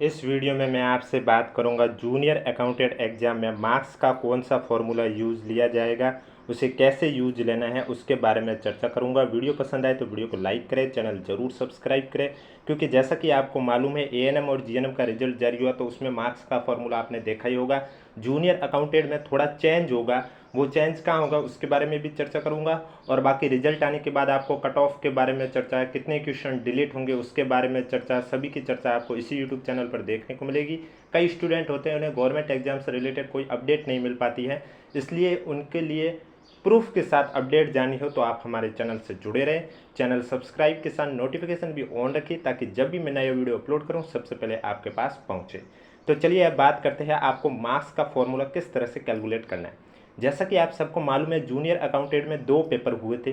इस वीडियो में मैं आपसे बात करूंगा जूनियर अकाउंटेंट एग्जाम में मार्क्स का कौन सा फॉर्मूला यूज़ लिया जाएगा, उसे कैसे यूज लेना है उसके बारे में चर्चा करूंगा। वीडियो पसंद आए तो वीडियो को लाइक करें, चैनल ज़रूर सब्सक्राइब करें, क्योंकि जैसा कि आपको मालूम है एएनएम और जीएनएम का रिजल्ट जारी हुआ तो उसमें मार्क्स का फॉर्मूला आपने देखा ही होगा। जूनियर अकाउंटेंट में थोड़ा चेंज होगा, वो चेंज कहाँ होगा उसके बारे में भी चर्चा करूंगा। और बाकी रिजल्ट आने के बाद आपको कट ऑफ के बारे में चर्चा है, कितने क्वेश्चन डिलीट होंगे उसके बारे में चर्चा, सभी की चर्चा आपको इसी यूट्यूब चैनल पर देखने को मिलेगी। कई स्टूडेंट होते हैं उन्हें गवर्नमेंट एग्जाम से रिलेटेड कोई अपडेट नहीं मिल पाती है, इसलिए उनके लिए प्रूफ के साथ अपडेट जानी हो तो आप हमारे चैनल से जुड़े रहें। चैनल सब्सक्राइब के साथ नोटिफिकेशन भी ऑन रखिए ताकि जब भी मैं नया वीडियो अपलोड करूं सबसे पहले आपके पास पहुंचे। तो चलिए अब बात करते हैं आपको मार्क्स का फॉर्मूला किस तरह से कैलकुलेट करना है। जैसा कि आप सबको मालूम है जूनियर अकाउंटेंट में 2 पेपर हुए थे,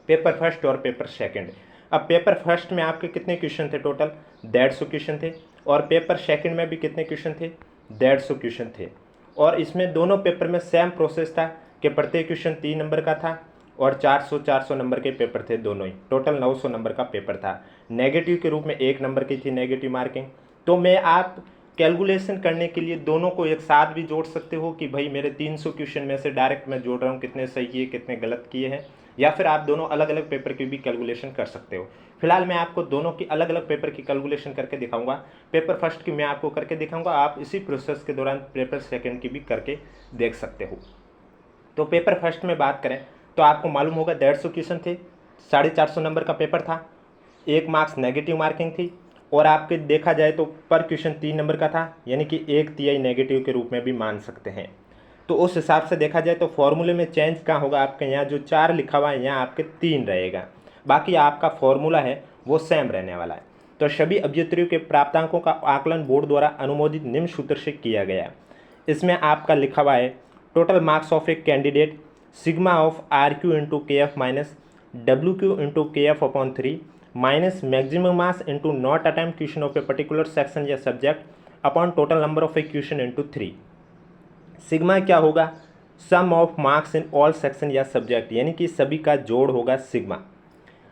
पेपर फर्स्ट और पेपर सेकंड। अब पेपर फर्स्ट में आपके कितने क्वेश्चन थे? टोटल 150 क्वेश्चन थे। और पेपर सेकंड में भी कितने क्वेश्चन थे? 150 क्वेश्चन थे। और इसमें दोनों पेपर में सेम प्रोसेस था कि प्रत्येक क्वेश्चन 3 नंबर का था और 400 नंबर के पेपर थे दोनों ही। टोटल 900 नंबर का पेपर था। नेगेटिव के रूप में 1 नंबर की थी नेगेटिव मार्किंग। तो मैं आप कैलकुलेशन करने के लिए दोनों को एक साथ भी जोड़ सकते हो कि भाई मेरे 300 क्वेश्चन में से डायरेक्ट मैं जोड़ रहा हूँ कितने सही किए कितने गलत किए हैं, या फिर आप दोनों अलग अलग पेपर की भी कैलकुलेशन कर सकते हो। फिलहाल मैं आपको दोनों की अलग अलग पेपर की कैलकुलेशन करके दिखाऊंगा। पेपर फर्स्ट की मैं आपको करके दिखाऊंगा, आप इसी प्रोसेस के दौरान पेपर सेकंड की भी करके देख सकते हो। तो पेपर फर्स्ट में बात करें तो आपको मालूम होगा 150 क्वेश्चन थे, 450 नंबर का पेपर था, 1 मार्क्स नेगेटिव मार्किंग थी। और आपके देखा जाए तो पर क्वेश्चन 3 नंबर का था, यानी कि 1/3 नेगेटिव के रूप में भी मान सकते हैं। तो उस हिसाब से देखा जाए तो फॉर्मूले में चेंज कहाँ होगा? आपके यहाँ जो 4 लिखा हुआ है यहाँ आपके 3 रहेगा, बाकी आपका फॉर्मूला है वो सेम रहने वाला है। तो सभी अभ्यर्थियों के प्राप्तांकों का आकलन बोर्ड द्वारा अनुमोदित निम्न सूत्र से किया गया है। इसमें आपका लिखा हुआ है total marks of a candidate sigma of R Q into K F minus W Q into K F upon 3 minus maximum marks into not attempt question of a particular section या subject upon total number of a question into 3। Sigma क्या होगा? Sum of marks in all section या subject, यानी कि सभी का जोड़ होगा सिग्मा।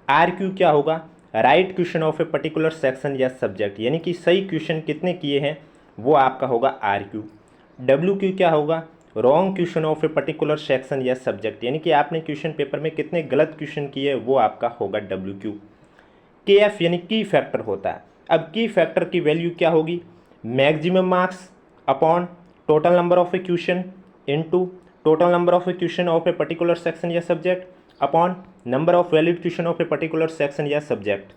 आर क्यू क्या होगा? Right question of a particular section या सब्जेक्ट, यानी कि सही क्वेश्चन कितने किए हैं वो आपका होगा आर क्यू। डब्ल्यू क्यू क्या होगा? Wrong question of a particular section या सब्जेक्ट, यानी कि आपने क्वेश्चन पेपर में कितने गलत क्वेश्चन किए वो आपका होगा डब्ल्यू क्यू। के एफ यानी की फैक्टर होता है। अब की फैक्टर की वैल्यू क्या होगी? Maximum marks upon total number of a question into total number of a question of a particular section या subject upon number of valid question of a particular section या subject.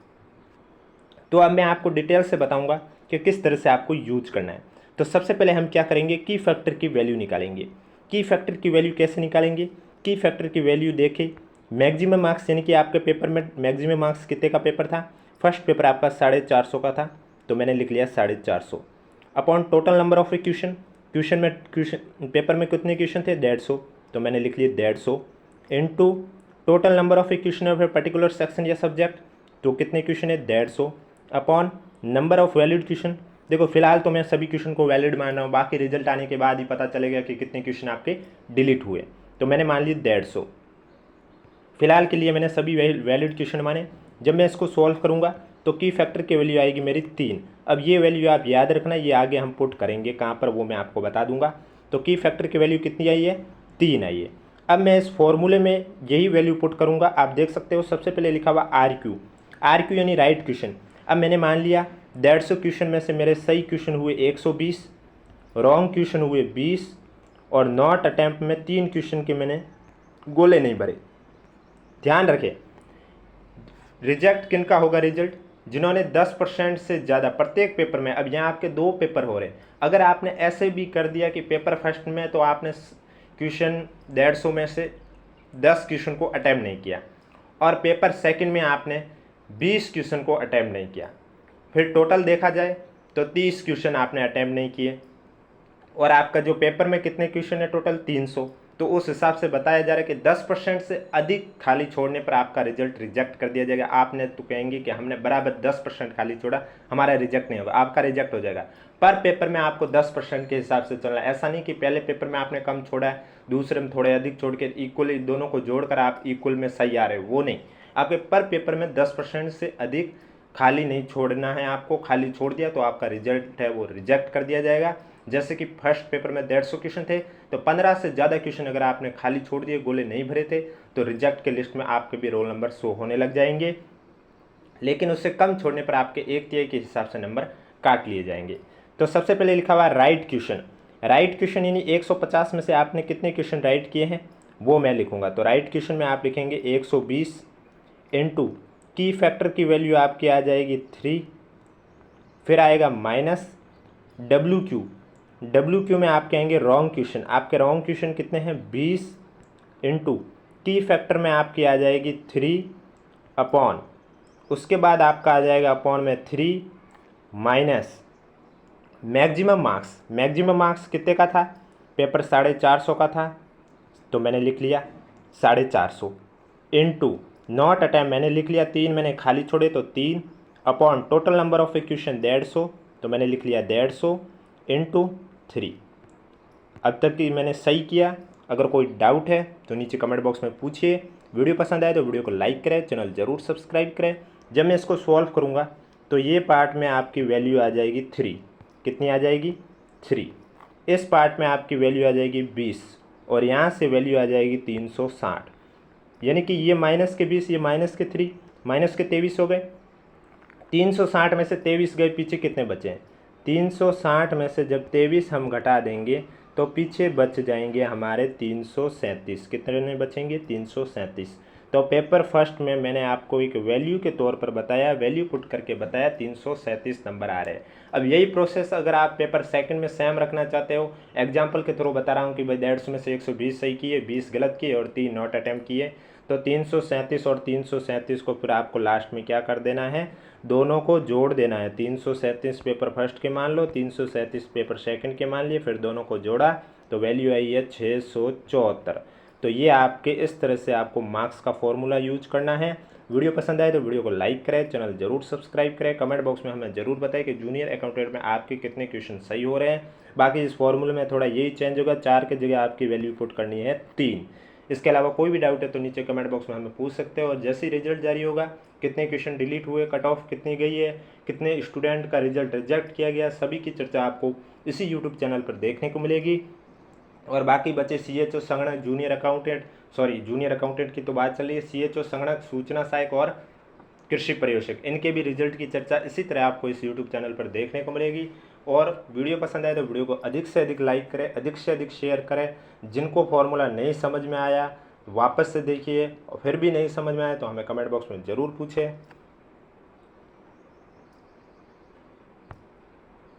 तो अब मैं आपको detail से बताऊंगा कि किस तरह से आपको यूज करना है। तो सबसे पहले हम क्या करेंगे? की फैक्टर की वैल्यू निकालेंगे। की फैक्टर की वैल्यू कैसे निकालेंगे? की फैक्टर की वैल्यू देखें, मैक्सिमम मार्क्स यानी कि आपके पेपर में मैक्सिमम मार्क्स कितने का पेपर था? फर्स्ट पेपर आपका 450 का था, तो मैंने लिख लिया 450 upon total number of a question. Question paper में कितने क्वेश्चन थे? 150, तो मैंने लिख लिया 150 into total number of a question of a particular section या सब्जेक्ट, तो कितने क्वेश्चन है? 150 upon number of valid question. देखो फिलहाल तो मैं सभी क्वेश्चन को वैलिड मान रहा हूँ, बाकी रिजल्ट आने के बाद ही पता चलेगा कि कितने क्वेश्चन आपके डिलीट हुए। तो मैंने मान ली 150, फिलहाल के लिए मैंने सभी वैलिड क्वेश्चन माने। जब मैं इसको सॉल्व करूँगा तो की फैक्टर की वैल्यू आएगी मेरी 3। अब ये वैल्यू आप याद रखना, ये आगे हम पुट करेंगे कहाँ पर वो मैं आपको बता दूंगा। तो की फैक्टर की वैल्यू कितनी आई है? 3 आई है। अब मैं इस फॉर्मूले में यही वैल्यू पुट करूँगा। आप देख सकते हो सबसे पहले लिखा हुआ आर क्यू, आर क्यू यानी राइट क्वेश्चन। अब मैंने मान लिया 150 क्वेश्चन में से मेरे सही क्वेश्चन हुए 120, रॉन्ग क्वेश्चन हुए 20 और नॉट अटैम्प्ट में 3 क्वेश्चन के मैंने गोले नहीं भरे। ध्यान रखें, रिजेक्ट किन का होगा रिजल्ट? जिन्होंने 10% से ज़्यादा प्रत्येक पेपर में। अब यहाँ आपके 2 पेपर हो रहे हैं, अगर आपने ऐसे भी कर दिया कि पेपर फर्स्ट में तो आपने क्वेश्चन 150 में से 10 क्वेश्चन को अटैम्प्ट नहीं किया और पेपर सेकंड में आपने 20 क्वेश्चन को अटैम्प्ट नहीं किया, फिर टोटल देखा जाए तो 30 क्वेश्चन आपने अटैम्प्ट नहीं किए और आपका जो पेपर में कितने क्वेश्चन है? टोटल 300। तो उस हिसाब से बताया जा रहा है कि 10% से अधिक खाली छोड़ने पर आपका रिजल्ट रिजेक्ट कर दिया जाएगा। आपने तो कहेंगे कि हमने बराबर 10% खाली छोड़ा, हमारा रिजेक्ट नहीं होगा, आपका रिजेक्ट हो जाएगा। पर पेपर में आपको 10% के हिसाब से चलना है। ऐसा नहीं कि पहले पेपर में आपने कम छोड़ा है, दूसरे में थोड़े अधिक छोड़ के इक्वल दोनों को जोड़कर आप इक्वल में सही आ रहे हो, वो नहीं। आपके पर पेपर में 10% से अधिक खाली नहीं छोड़ना है आपको, खाली छोड़ दिया तो आपका रिजल्ट है वो रिजेक्ट कर दिया जाएगा। जैसे कि फर्स्ट पेपर में 150 क्वेश्चन थे, तो 15 से ज़्यादा क्वेश्चन अगर आपने खाली छोड़ दिए, गोले नहीं भरे थे, तो रिजेक्ट के लिस्ट में आपके भी रोल नंबर शो होने लग जाएंगे। लेकिन उससे कम छोड़ने पर आपके 1/3 के हिसाब से नंबर काट लिए जाएंगे। तो सबसे पहले लिखा हुआ है राइट क्वेश्चन। राइट क्वेश्चन यानी 150 में से आपने कितने क्वेश्चन राइट किए हैं वो मैं लिखूंगा। तो राइट क्वेश्चन में आप लिखेंगे 120 इंटू की फैक्टर की वैल्यू आपकी आ जाएगी 3, फिर आएगा माइनस डब्ल्यू क्यू में आप कहेंगे रॉन्ग क्वेश्चन। आपके रॉन्ग क्वेश्चन कितने हैं 20 इंटू की फैक्टर में आपकी आ जाएगी 3 अपॉन, उसके बाद आपका आ जाएगा अपॉन में 3 minus maximum marks. Maximum marks कितने का था, पेपर 450 का था, तो मैंने लिख लिया 450 इंटू नॉट अटैम्प्ट मैंने लिख लिया 3, मैंने खाली छोड़े तो 3 upon total number of question 150, तो मैंने लिख लिया 150 इंटू 3। अब तक की मैंने सही किया। अगर कोई डाउट है तो नीचे कमेंट बॉक्स में पूछिए। वीडियो पसंद आए तो वीडियो को लाइक करें, चैनल ज़रूर सब्सक्राइब करें। जब मैं इसको सॉल्व करूँगा तो ये पार्ट में आपकी वैल्यू आ जाएगी 3। कितनी आ जाएगी 3। इस पार्ट में आपकी वैल्यू आ जाएगी 20 और यहाँ से वैल्यू आ जाएगी 360। यानी कि ये माइनस के 20, ये माइनस के 3, माइनस के 23 हो गए। 360 में से 23 गए, पीछे कितने बचे हैं 360 में से जब 23 हम घटा देंगे तो पीछे बच जाएंगे हमारे 337। कितने बचेंगे 337। तो पेपर फर्स्ट में मैंने आपको एक वैल्यू के तौर पर बताया, वैल्यू पुट करके बताया 337 नंबर आ रहे हैं। अब यही प्रोसेस अगर आप पेपर सेकंड में सेम रखना चाहते हो, एग्जांपल के थ्रू बता रहा हूँ कि भाई 150 में से 120 सही किए, 20 गलत किए और 3 नॉट अटैम्प्ट किए, तो 337 और 337 को फिर आपको लास्ट में क्या कर देना है, दोनों को जोड़ देना है। 337 पेपर फर्स्ट के मान लो, 337 पेपर सेकंड के मान लिए, फिर दोनों को जोड़ा तो वैल्यू आई है 674। तो ये आपके इस तरह से आपको मार्क्स का फॉर्मूला यूज करना है। वीडियो पसंद आए तो वीडियो को लाइक करें, चैनल जरूर सब्सक्राइब करें। कमेंट बॉक्स में हमें जरूर बताएं कि जूनियर अकाउंटेंट में आपके कितने क्वेश्चन सही हो रहे हैं। बाकी इस फॉर्मूले में थोड़ा यही चेंज होगा, 4 की जगह आपकी वैल्यू पुट करनी है 3। इसके अलावा कोई भी डाउट है तो नीचे कमेंट बॉक्स में हमें पूछ सकते हो। और जैसे ही रिजल्ट जारी होगा, कितने क्वेश्चन डिलीट हुए, कट ऑफ कितनी गई है, कितने स्टूडेंट का रिजल्ट रिजेक्ट किया गया, सभी की चर्चा आपको इसी यूट्यूब चैनल पर देखने को मिलेगी। और बाकी बचे CHO संगणक जूनियर अकाउंटेंट की तो बात चल रही है, CHO संगणक सूचना सहायक और कृषि पर्यवेक्षक, इनके भी रिजल्ट की चर्चा इसी तरह आपको इस यूट्यूब चैनल पर देखने को मिलेगी। और वीडियो पसंद आए तो वीडियो को अधिक से अधिक लाइक करें, अधिक से अधिक शेयर करें। जिनको फॉर्मूला नहीं समझ में आया वापस से देखिए, और फिर भी नहीं समझ में आया तो हमें कमेंट बॉक्स में ज़रूर पूछें।